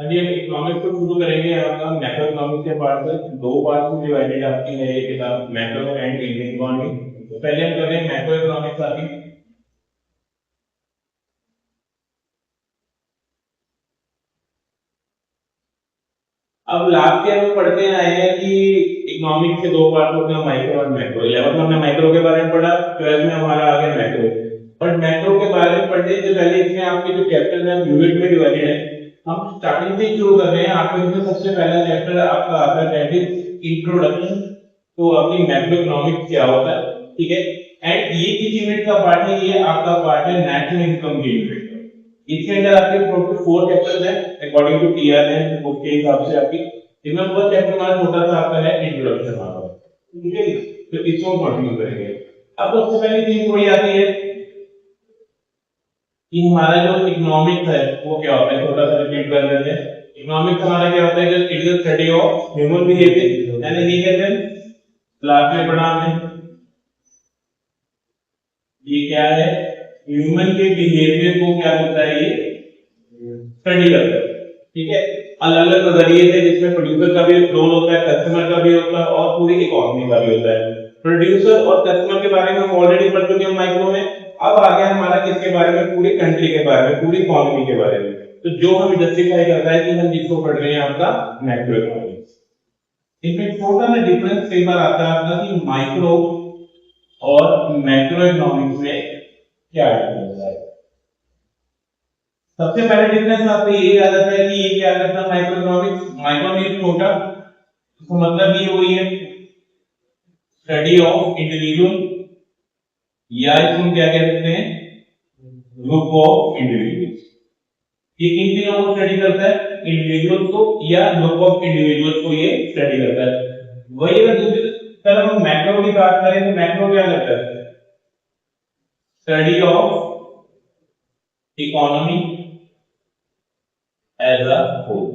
हाँ जी, हम इकोनॉमिक्स को शुरू करेंगे आपका मैक्रो इकोनॉमिक्स के पार्ट से। दो पार्ट में डिवाइडेड आपकी है ये किताब, मैक्रो एंड इंडियन इकोनॉमी। तो पहले हम कर रहे हैं मैक्रो इकोनॉमिक्स आपकी। अब लास्ट ईयर में पढ़ते आए हैं कि इकोनॉमिक्स के दो पार्ट होते हैं, माइक्रो और मैक्रो। 11th में हमने माइक्रो के बारे में पढ़ा, 12th में हमारा आ गया मैक्रो। और मैक्रो के बारे में पढ़ने से पहले इसमें आपके जो चैप्टर है यूनिट में डिवाइडेड है। हम स्टार्टिंग से ही शुरू कर रहे हैं। आपके इसमें सबसे पहला चैप्टर आपका आता है दैट इज इंट्रोडक्शन तो अपनी मैक्रो इकोनॉमिक्स क्या होता है, ठीक है। एंड ये किस यूनिट का पार्ट है? ये आपका पार्ट है नेशनल इनकम के यूनिट का। इसके अंदर आपके टोटल 4 चैप्टर्स हैं अकॉर्डिंग टू टीआर है बुक के हिसाब से आपकी। इसमें फर्स्ट चैप्टर हमारा छोटा सा आपका है इंट्रोडक्शन वाला, ठीक है जी। तो इसको कंटिन्यू करेंगे। अब सबसे पहली चीज थोड़ी आती है कि हमारा जो इकोनॉमिक्स है वो क्या होता है, छोटा सा रिपीट कर लेते हैं। इकोनॉमिक्स हमारा क्या होता है? It is the study of human behaviour, यानी ये कहते हैं क्लास में पढ़ा हमने, ये क्या है? ह्यूमन के बिहेवियर को क्या करता है? ये स्टडी करता है, ठीक है। अलग अलग नजरिए थे जिसमें प्रोड्यूसर का भी रोल होता है, कस्टमर का भी होता है और पूरी इकोनॉमी का भी होता है। प्रोड्यूसर और कस्टमर के बारे में हम ऑलरेडी पढ़ चुके हैं माइक्रो में। अब आ गया हमारा किसके बारे में? पूरी कंट्री के बारे में, पूरी इकोनॉमी के बारे में। तो जो हमें जस्टिफाई करता है कि हम जिसको पढ़ रहे हैं आपका मैक्रो इकोनॉमिक्स। इसमें छोटा सा डिफरेंस कई बार आता है आपका कि माइक्रो और मैक्रो इकोनॉमिक्स में क्या डिफरेंस है। सबसे पहले डिफरेंस आपको ये याद आता है कि ये क्या करता है माइक्रो इकोनॉमिक्स? माइक्रो मीन छोटा, इसका मतलब ये वही है स्टडी ऑफ इंडिविजुअल, या इसको क्या कह सकते हैं? Group of individuals. ये किन तीनों को स्टडी करता है? इंडिविजुअल को या ग्रुप ऑफ इंडिविजुअल्स को ये स्टडी करता है। वही अगर दूसरी तरफ हम मैक्रो की बात करें तो मैक्रो क्या करता है? Study of economy as a whole,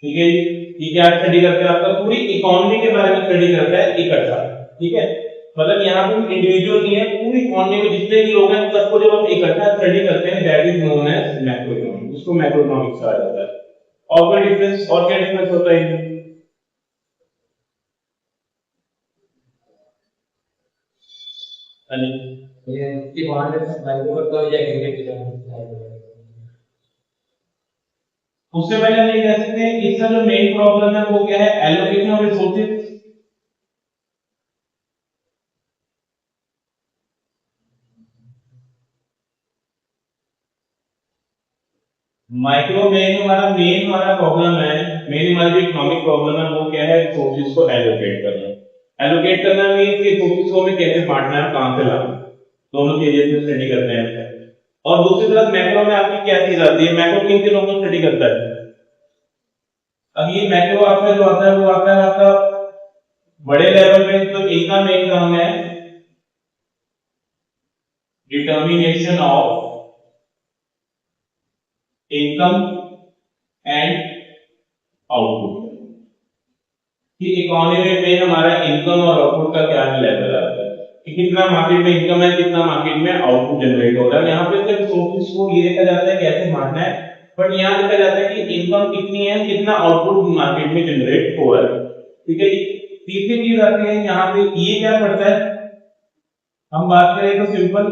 ठीक है। ये क्या स्टडी करता है? आपका पूरी इकोनॉमी के बारे में स्टडी करता है इकट्ठा, ठीक है। मतलब यहाँ पे इंडिविजुअल नहीं है, पूरी इकोनॉमी में जितने भी लोग हैं सबको जब हम इकट्ठा स्टडी करते हैं that is known as macroeconomics. उसको मैक्रो इकोनॉमिक्स कहा जाता है। और कोई डिफरेंस, और क्या डिफरेंस होता है इनमें? ये वहां से मैंगो करता है या एग्रीगेट करता है। उससे पहले हम ये कह सकते हैं कि इसका जो मेन प्रॉब्लम है वो क्या है? Allocation of resources. माइक्रो में हमारा प्रॉब्लम है, मेन हमारी जो इकोनॉमिक प्रॉब्लम है वो क्या है? रिसोर्सेज को एलोकेट करना। एलोकेट करना मीन कि रिसोर्सेज को हमें कैसे बांटना है, कहां से लाना, दोनों चीजें में स्टडी करते हैं। और दूसरी तरफ मैक्रो में आपकी क्या चीज आती है? मैक्रो किन चीजों को स्टडी करता है? अब ये मैक्रो आपका जो आता है वो आता है आपका बड़े लेवल पे। तो इनका मेन काम है determination of income and output, कि इकोनॉमी में हमारा इनकम और आउटपुट का क्या लेवल आता है, कि कितना मार्केट में इनकम है, कितना मार्केट में आउटपुट जनरेट हो रहा है। यहाँ पे सिर्फ रिसोर्सेज को ये देखा जाता है कैसे बांटना है, बट यहाँ देखा जाता है कि इनकम कितनी है, कितना आउटपुट मार्केट में जनरेट हो रहा है, ठीक है। तीसरी चीज आती है यहाँ पे, ये क्या पड़ता है? हम बात करें तो simple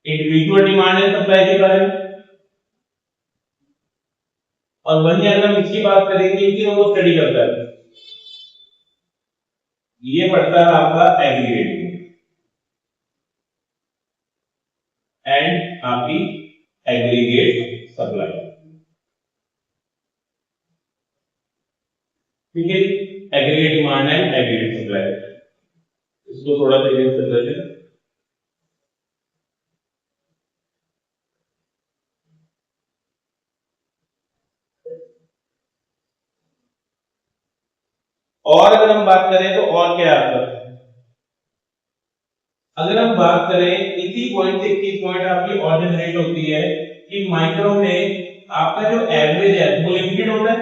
individual demand and supply के बारे में। और वहीं अगर हम इसकी बात करें कि इन तीनों को स्टडी करता है, ये पड़ता है आपका एग्रीगेट एंड आपकी एग्रीगेट सप्लाई, ठीक है। Aggregate demand and aggregate supply, इसको थोड़ा सा इरेज कर देते हैं। और अगर हम बात करें तो और क्या आता है? अगर हम बात करें इसी पॉइंट से, इसी पॉइंट आपकी और जनरेट होती है कि माइक्रो में आपका जो एवरेज है वो लिमिटेड होता है।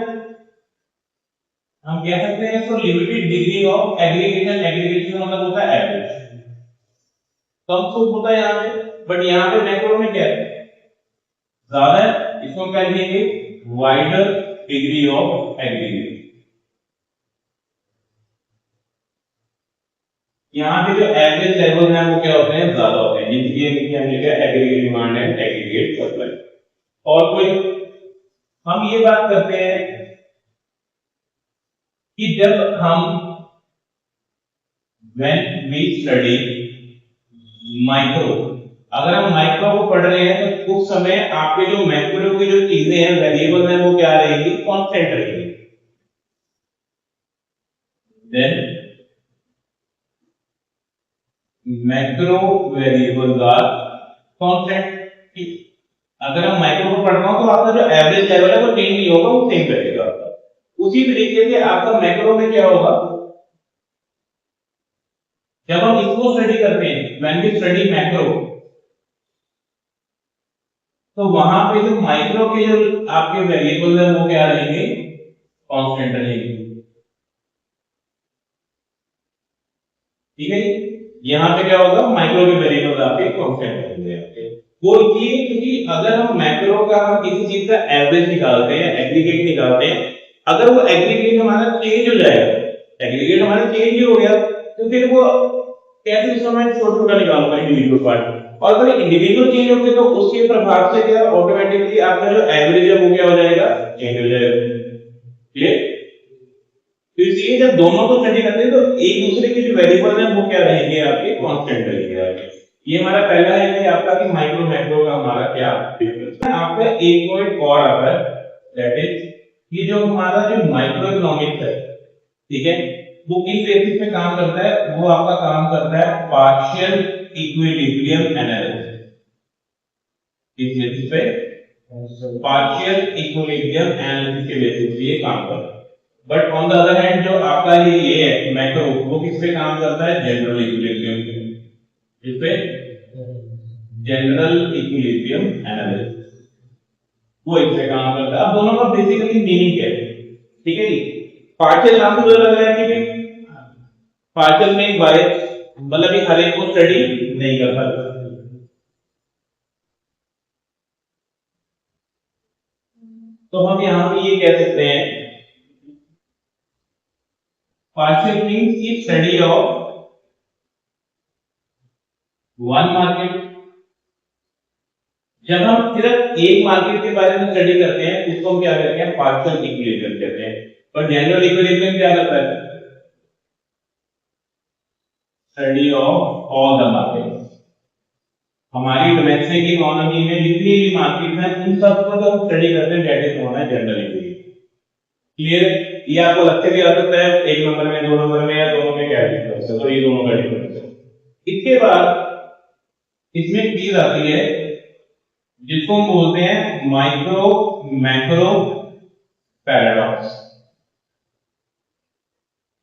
हम कह सकते हैं इसको limited degree of aggregation. Aggregation मतलब होता है एवरेज, कम स्कोप होता है यहाँ पे। बट यहाँ पे मैक्रो में क्या है, ज्यादा है, इसको क्या लिखेंगे, वाइडर डिग्री ऑफ एग्रीगेट। यहाँ पे जो एवरेज लेवल है वो क्या होते हैं, ज्यादा होते हैं, जिसकी क्या लिखा है, aggregate demand and aggregate supply. और कोई, हम ये बात करते हैं कि जब हम when we study माइक्रो, अगर हम माइक्रो को पढ़ रहे हैं तो उस समय आपके जो मैक्रो की जो चीजें हैं, वेरिएबल हैं, वो क्या रहेगी, कांस्टेंट रहेगी। Then macro variables are constant. अगर हम माइक्रो को पढ़ रहे हो तो आपका जो एवरेज लेवल है वो चेंज नहीं होगा, वो सेम रहेगा। उसी तरीके से आपका मैक्रो में क्या होगा, जब हम इसको स्टडी करते हैं, व्हेन वी स्टडी मैक्रो, तो वहां पे जो माइक्रो के जो आपके वेरिएबल्स हैं वो क्या रहेंगे, कांस्टेंट रहेंगे। ठीक है, यहाँ पे क्या होगा, माइक्रो के वेरिएबल्स आपके कांस्टेंट रहेंगे आपके। वो इसलिए क्योंकि अगर हम मैक्रो का हम किसी चीज का एवरेज निकालते हैं, एग्रीगेट निकालते हैं, अगर वो एग्रीगेट हमारा चेंज हो जाएगा, एग्रीगेट हमारा चेंज हो गया, तो फिर वो कैसे उसमें मैं छोटा छोटा निकालूंगा इंडिविजुअल पार्ट, और अगर इंडिविजुअल चेंज हो गए तो उसके प्रभाव से क्या ऑटोमेटिकली आपका जो एवरेज है वो क्या हो जाएगा, चेंज हो जाएगा। क्लियर? तो इसलिए जब दोनों को स्टडी करते हैं तो एक दूसरे के जो वेरिएबल हैं वो क्या रहेंगे, आपके कांस्टेंट रहेंगे आपके। ये हमारा पहला है कि आपका कि माइक्रो मैक्रो का हमारा क्या डिफरेंस है। आपका एक पॉइंट और आता है, दैट इज ये जो हमारा जो माइक्रो इकोनॉमिक्स है, ठीक है, वो किस बेसिस पे काम करता है, वो आपका काम करता है पार्शियल इक्विलिब्रियम एनालिसिस। किस बेसिस पे, पार्शियल इक्विलिब्रियम एनालिसिस के बेसिस पे ये काम करता है। But on the other hand जो आपका ये है मैक्रो, वो किस पे काम करता है, जनरल इक्विलिब्रियम पे। इस पे जनरल इक्विलिब्रियम एनालिसिस, वो इस पे काम करता है। अब दोनों का बेसिकली मीनिंग क्या है, ठीक है जी। पार्शियल नाम से लग रहा है कि पार्शियल में बायस, मतलब हर एक को स्टडी नहीं कर सकता। तो हम यहां पे ये कह सकते हैं, पार्शियल मींस की स्टडी ऑफ वन मार्केट। जब हम सिर्फ एक मार्केट के बारे में स्टडी करते हैं उसको हम क्या कहते हैं, पार्शियल इक्विलिब्रियम कहते हैं। और जनरल इक्विलिब्रियम क्या करता है, study of all the market. हमारी डोमेस्टिक इकोनॉमी में जितनी भी मार्केट है उन सबको जो हम स्टडी करते हैं, that is known as general equilibrium. Clear? ये आपको लगते भी आ सकता है एक नंबर में, दो नंबर में, या दोनों में क्या डिफरेंस है, तो ये दोनों का डिफरेंस है। इसके बाद इसमें एक चीज आती है जिसको हम बोलते हैं माइक्रो मैक्रो पैराडॉक्स।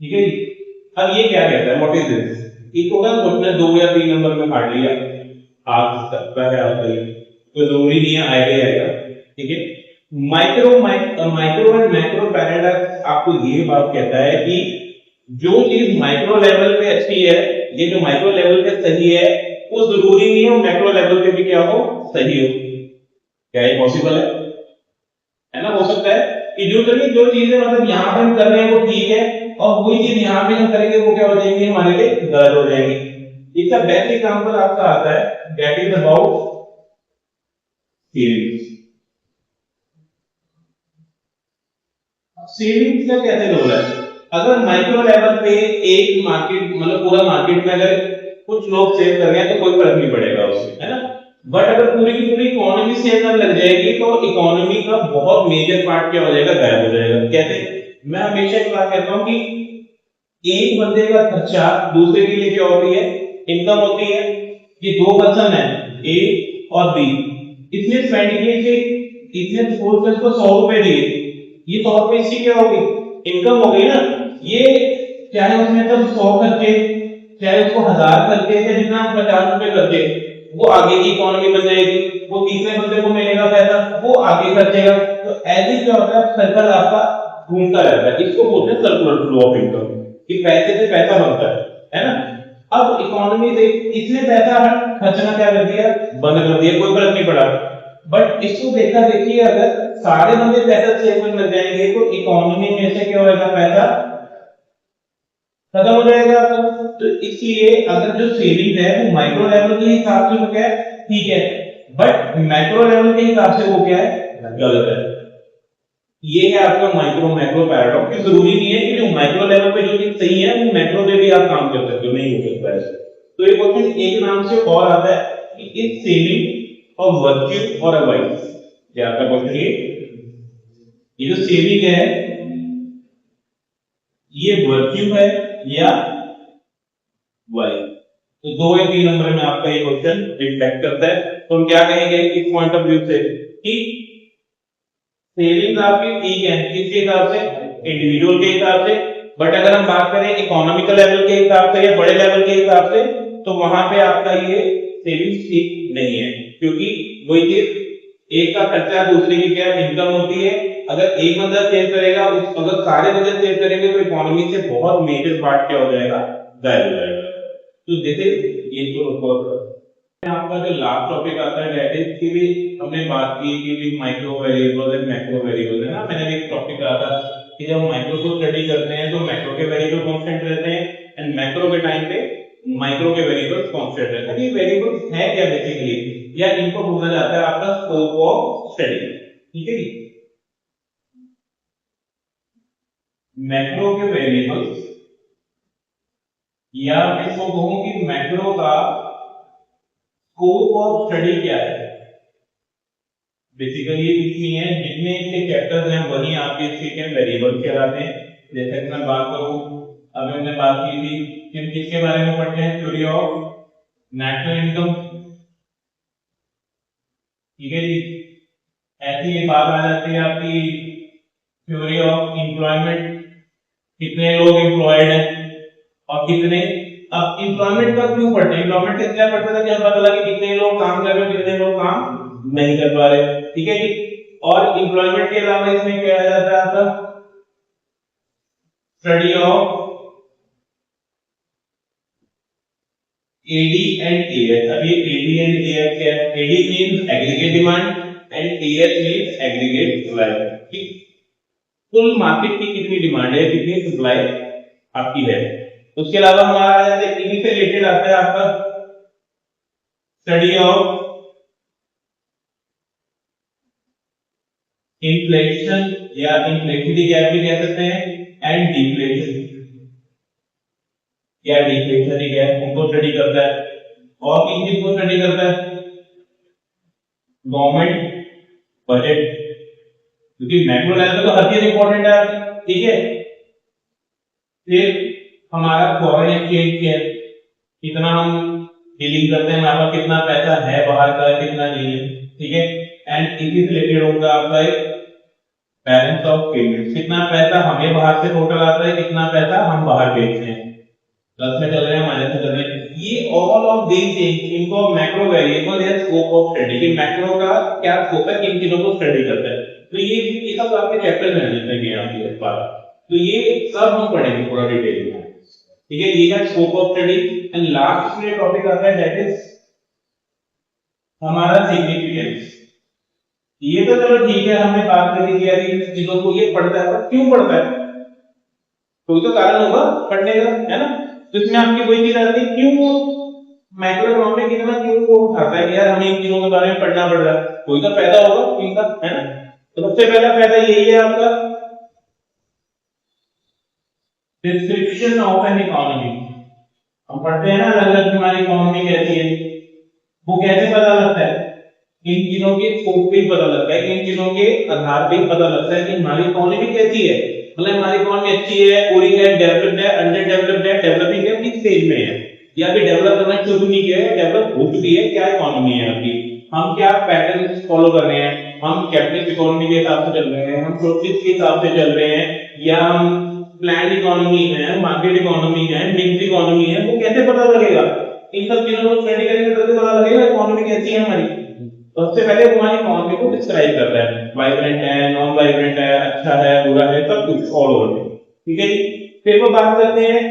ठीक है जी। अब ये क्या कहता है, व्हाट इज दिस? इसको क्या क्वेश्चन 2 या 3 नंबर में काट लिया, आ सकता है आपका, कोई जरूरी नहीं है, आएगा आएगा। ठीक है, माइक्रो एंड मैक्रो पैराडॉक्स आपको ये बात कहता है कि जो चीज माइक्रो लेवल पे अच्छी है, ये जो माइक्रो लेवल पे सही है, वो जरूरी नहीं है वो मैक्रो लेवल पे भी क्या हो, सही हो। क्या ये पॉसिबल है ना? हो सकता है कि जो चीजें मतलब यहाँ पे हम कर रहे हैं वो ठीक है, और वही चीज यहाँ पे हम करेंगे वो क्या हो जाएंगी, हमारे लिए गलत हो जाएंगी। इसका बेस्ट एग्जांपल आपका आता है, that is about savings. Savings का कैसे रोल है? अगर माइक्रो लेवल पे एक मार्केट, मतलब पूरा मार्केट में अगर कुछ लोग सेव कर रहे हैं तो कोई फर्क नहीं पड़ेगा उससे, है ना? बट अगर पूरी की पूरी इकोनॉमी सेव करने लग जाएगी तो इकोनॉमी का बहुत मेजर पार्ट क्या हो जाएगा, गायब हो जाएगा। कैसे? मैं हमेशा एक बात कहता हूं कि एक बंदे का खर्चा दूसरे के लिए क्या होती है, इनकम होती है। ये दो पर्सन है, ए और बी, इसने स्पेंड किए, इसने सपोज कर इसको 100 रुपए दिए, ये 100 रुपए इसकी क्या होगी, इनकम हो गई ना। ये चाहे उसमें तो 100 खर्चे, चाहे उसको 1000 खर्चे, या जितना 50 रुपए खर्चे, वो आगे की इकोनॉमी बन जाएगी, वो तीसरे बंदे को मिलेगा पैसा, वो आगे खर्चेगा। तो ऐसे क्या होता है, सर्कल आपका घूमता रहता है। इसको बोलते हैं सर्कुलर फ्लो ऑफ इनकम, कि पैसे से पैसा बनता है ना? अब इकोनॉमी से इसने पैसा खर्चना क्या कर दिया, बंद कर दिया, कोई फर्क नहीं पड़ा। बट इसको देखा देखिए, अगर सारे बंदे पैसा सेव करने लग जाएंगे तो इकोनॉमी में से क्या होगा, पैसा खत्म हो जाएगा आपका। तो इसलिए अगर जो सेविंग है वो माइक्रो लेवल के हिसाब से वो क्या है, ठीक है, बट मैक्रो लेवल के हिसाब से वो क्या है, गलत है। ये है आपका माइक्रो मैक्रो पैराडॉक्स। कि जरूरी नहीं है कि जो माइक्रो लेवल पे जो चीज सही है वो मैक्रो पे भी आप काम कर सकते हो, नहीं हो सकता है। तो ये क्वेश्चन एक नाम से और आता है कि इज सेविंग और वर्च्यू और अ वाइस। क्या आपका क्वेश्चन ये जो सेविंग है ये वर्च्यू है या वाइस। तो 2 या 3 नंबर में आपका ये क्वेश्चन रिफ्लेक्ट करता है। तो हम क्या कहेंगे इस पॉइंट ऑफ व्यू से कि सेविंग्स आपकी ठीक है, किसके हिसाब से, इंडिविजुअल के हिसाब से। बट अगर हम बात करें इकोनॉमिकल लेवल के हिसाब से या बड़े लेवल के हिसाब से, तो वहां पे आपका ये सेविंग्स ठीक नहीं है, क्योंकि वही चीज, एक का खर्चा दूसरे की क्या इनकम होती है। अगर एक बंदा सेव करेगा, अगर सारे बंदे सेव करेंगे तो इकोनॉमी से बहुत मेजर पार्ट क्या हो जाएगा, गायब हो जाएगा। तो जैसे ये तो आपका जो लास्ट टॉपिक आता है दैट इज कि भी हमने बात की कि भी micro variable and macro variable है ना। मैंने एक टॉपिक कहा था कि जब माइक्रो को स्टडी करते हैं तो मैक्रो के वेरिएबल कांस्टेंट रहते हैं एंड मैक्रो के टाइम पे माइक्रो के वेरिएबल्स कांस्टेंट रहते हैं। ये वेरिएबल्स है क्या बेसिकली, या इनको बोला जाता है आपका स्कोप ऑफ स्टडी। ठीक है जी, मैक्रो के वेरिएबल्स, या इसको कहूं कि मैक्रो का स्कोप ऑफ स्टडी क्या है। बेसिकली ये कुछ नहीं है, जितने इसके चैप्टर्स हैं वही आपके इसके वेरिएबल कहलाते हैं। जैसे कि मैं बात करूं, अभी हमने बात की थी कि किसके बारे में पढ़ते हैं, थ्योरी ऑफ नेशनल इनकम। ठीक है जी, ऐसी ये बात आ जाती है आपकी थ्योरी ऑफ एम्प्लॉयमेंट, कितने लोग एम्प्लॉयड हैं और कितने। अब एम्प्लॉयमेंट का क्यों पढ़ते हैं, एम्प्लॉयमेंट का क्या पढ़ते थे कि हम पता लगा कि कितने लोग काम कर रहे हैं, कितने लोग काम नहीं कर पा रहे। ठीक है जी, और एम्प्लॉयमेंट के अलावा इसमें क्या आ जाता है आपका study of AD and AH. अब ये एडी एंड एएच क्या है, AD means aggregate demand and AH means aggregate supply. ठीक, कुल मार्केट की कितनी डिमांड है, कितनी सप्लाई आपकी है। उसके अलावा हमारा आ जाता है, इन्हीं से रिलेटेड आता है आपका स्टडी ऑफ इन्फ्लेशन, या इन्फ्लेशन की क्या भी कह सकते हैं, एंड डिफ्लेशन या डिफ्लेशन ही क्या है, उनको स्टडी करता है। और किन चीज को स्टडी करता है, गवर्नमेंट बजट, क्योंकि मैक्रो लेवल तो हर चीज इंपॉर्टेंट है। ठीक है, फिर हमारा फॉरेन एक्सचेंज क्या है, कितना हम डीलिंग करते हैं, हमारे पास कितना पैसा है बाहर का, कितना नहीं है। ठीक है, एंड इसी रिलेटेड होगा आपका एक बैलेंस ऑफ पेमेंट, कितना पैसा हमें बाहर से टोटल आता है, कितना पैसा हम बाहर भेजते हैं, प्लस में चल रहे हैं माइनस में चल रहे हैं। ये ऑल ऑफ दीस थिंग्स, इनको मैक्रो वेरिएबल या स्कोप ऑफ स्टडी, कि मैक्रो का क्या स्कोप है, किन चीजों को स्टडी करता है। तो ये सब आपके चैप्टर में रहते हैं आपके पास, तो ये सब हम पढ़ेंगे पूरा डिटेल में। ठीक है, ये है scope of study. And last में टॉपिक आता है दैट इज हमारा सिग्निफिकेंस। ये तो चलो ठीक है, हमने बात करी कि यार इन चीजों को ये पढ़ता है, पर क्यों पढ़ता है, कोई तो कारण होगा पढ़ने का, है ना। तो इसमें आपकी कोई चीज आती है, क्यों मैक्रो इकोनॉमिक इतना क्यों वो उठाता है कि यार हमें इन चीजों के बारे में पढ़ना पड़ रहा है, कोई तो फायदा होगा इनका, है ना। तो सबसे पहला फायदा यही है आपका डिस्क्रिप्शन ऑफ एन इकोनॉमी। हम पढ़ते हैं ना अलग अलग हमारी इकोनॉमी कैसी है, वो कैसे पता लगता है, इन चीजों के स्कोप पे पता लगता है, इन चीजों के आधार पे पता लगता है कि हमारी इकोनॉमी कैसी है। मतलब हमारी इकोनॉमी अच्छी है, पूरी है, डेवलप्ड है, अंडर डेवलप्ड है, डेवलपिंग है, किस स्टेज में है, या अभी डेवलप करना शुरू नहीं किया है, डेवलप हो चुकी है, क्या इकोनॉमी है आपकी, हम क्या पैटर्न फॉलो कर रहे हैं, हम कैपिटलिस्ट इकोनॉमी के हिसाब से चल रहे हैं, हम सोशलिस्ट के हिसाब से चल रहे हैं, या हम प्लान इकोनॉमी है, मार्केट इकोनॉमी है, मिक्स इकोनॉमी है, वो कैसे पता लगेगा। इन सब चीजों को स्टडी करेंगे तभी पता लगेगा इकोनॉमी कैसी है हमारी। तो सबसे पहले हमारी इकोनॉमी को डिस्क्राइब करता है, वाइब्रेंट है, नॉन वाइब्रेंट है, अच्छा है, बुरा है, सब कुछ ऑल ओवर। ठीक है जी, फिर वो बात करते हैं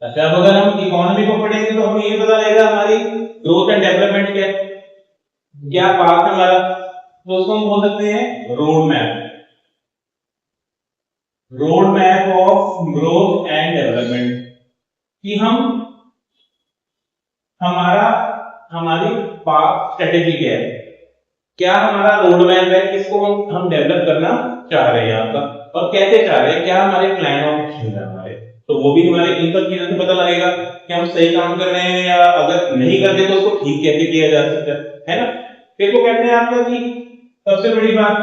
अच्छा, अब अगर हम इकोनॉमी को पढ़ेंगे तो हमें ये पता लगेगा हमारी ग्रोथ एंड डेवलपमेंट क्या है, क्या पाथ है हमारा। तो उसको हम बोल सकते हैं road map of growth and development, कि हम हमारा हमारी पाथ स्ट्रेटेजी क्या है, क्या हमारा रोड मैप है, किसको हम डेवलप करना चाह रहे हैं यहाँ का, और कैसे चाह रहे हैं, क्या हमारे प्लान ऑफ एक्शन है हमारे। तो वो भी हमारे इन सब चीजों से पता लगेगा कि हम सही काम कर रहे हैं, या अगर नहीं करते तो उसको ठीक कैसे किया जा सकता है ना। फिर वो कहते हैं आपका कि सबसे बड़ी बात,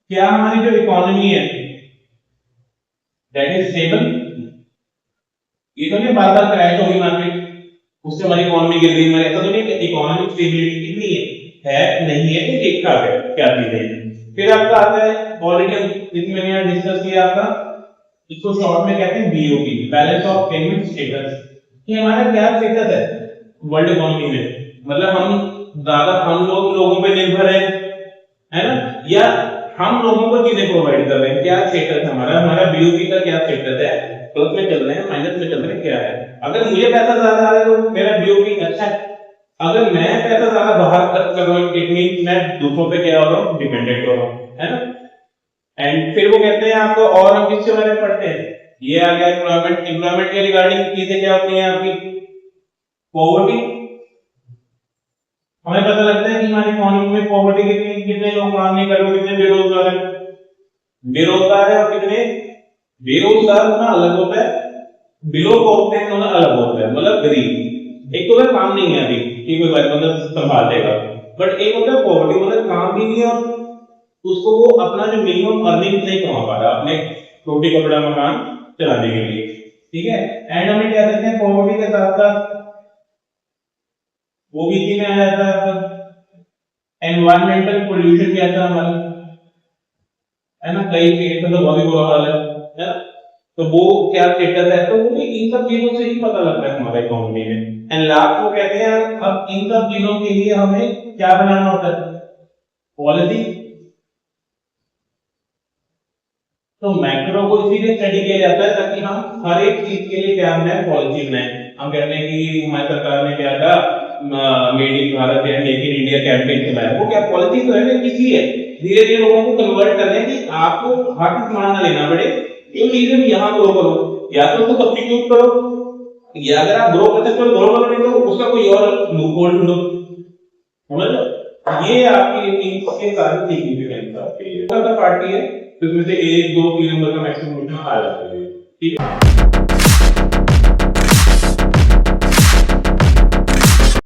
क्या हमारी जो इकोनॉमी है दैट इज स्टेबल, ये तो नहीं बार बार क्रैश होगी मार्केट, उससे हमारी इकोनॉमी गिर गई, हमारी ऐसा तो नहीं कि इकोनॉमिक स्टेबिलिटी कितनी है नहीं है, तो ठीक ठाक है, क्या चीजें। फिर आपका आता है ऑलरेडी जिसमें मैंने यहाँ डिस्कस किया आपका, इसको शॉर्ट में कहते हैं BOP, balance of payment status, कि हमारा क्या स्टेटस है वर्ल्ड इकोनॉमी में, मतलब हम ज्यादा हम लोगों पे निर्भर है ना, या हम लोगों को चीजें प्रोवाइड कर रहे हैं, क्या स्टेटस है हमारा, हमारा बीओपी का क्या स्टेटस है, प्लस में चल रहे हैं माइनस में चल रहे हैं, क्या है। अगर मुझे पैसा ज्यादा आ रहा है तो मेरा बीओपी अच्छा है, अगर मैं पैसा ज्यादा बाहर खर्च कर रहा हूँ इट मींस मैं दूसरों पे क्या हो रहा हूँ, डिपेंडेंट हो रहा हूँ, है ना। एंड फिर वो कहते हैं आपको, और हम किसके बारे में पढ़ते हैं, ये आ गया एम्प्लॉयमेंट, एम्प्लॉयमेंट के रिगार्डिंग चीजें क्या होती हैं आपकी, पॉवर्टी, हमें पता लगता है कि हमारी इकोनॉमी में पॉवर्टी कितनी, कितने लोग काम नहीं कर रहे, कितने बेरोजगार है, बेरोजगार है, और कितने बेरोजगार होना अलग होता है, बिलो पॉवर्टी होना अलग होता है, मतलब गरीब। एक तो काम नहीं है अभी कि कोई मतलब संभाल लेगा, बट एक होता है पॉवर्टी, मतलब काम भी नहीं है और उसको वो अपना जो मिनिमम अर्निंग नहीं कमा पा रहा अपने रोटी कपड़ा मकान चलाने के लिए, ठीक है। एंड हमें क्या कहते हैं, पॉवर्टी के साथ साथ वो भी चीज में आ जाता है आपका एनवायरमेंटल पोल्यूशन भी आता है हमारा, है ना, कई स्टेट में तो बहुत ही बुरा हाल है ना, तो वो क्या स्टेटस है, तो वो भी इन सब चीजों से ही पता लगता है हमारे इकोनॉमी में। एंड लास्ट को कहते हैं, अब इन सब चीजों के लिए हमें क्या बनाना होता है, पॉलिसी। तो मैक्रो को इसीलिए स्टडी किया जाता है ताकि हम हर एक चीज के लिए क्या बनाए, पॉलिसी बनाए। हम कहते हैं कि हमारी सरकार ने क्या था, मेड इन भारत या मेक इन इंडिया कैंपेन चलाया, वो क्या पॉलिसी तो है ना, इसलिए धीरे धीरे लोगों को कन्वर्ट कर रहे हैं कि आपको हर सामान ना लेना पड़े, इन चीजें भी यहाँ ग्रो करो, या तो उसको सब्स्टिट्यूट करो, या अगर आप ग्रो कर सकते हो ग्रो करो, नहीं तो उसका कोई और लूपहोल ढूंढो, समझ लो। ये आपकी इसके सारी सिग्निफिकेंस आपकी पार्टी है, तो इसमें से 1 2 3 नंबर का मैक्सिमम आ जाता है, ठीक है।